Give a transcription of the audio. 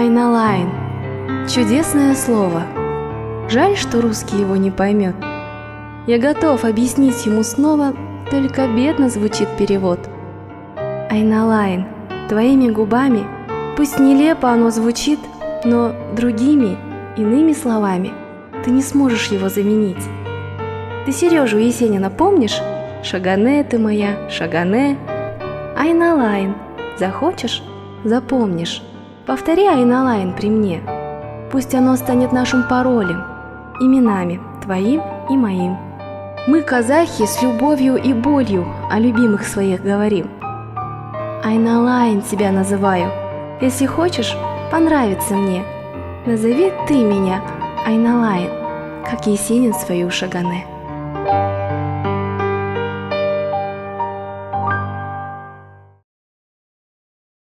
Айналайн. Чудесное слово. Жаль, что русский его не поймет. Я готов объяснить ему снова, только бедно звучит перевод. Айналайн, твоими губами, пусть нелепо оно звучит, но другими, иными словами ты не сможешь его заменить. Ты Сережу Есенина помнишь? Шагане ты моя, шагане. Айналайн, захочешь — запомнишь. Повтори Айналайн при мне. Пусть оно станет нашим паролем, именами твоим и моим. Мы, казахи, с любовью и болью о любимых своих говорим. Айналайн тебя называю. Если хочешь, понравится мне. Назови ты меня Айналайн, как Есенин свою Шагане.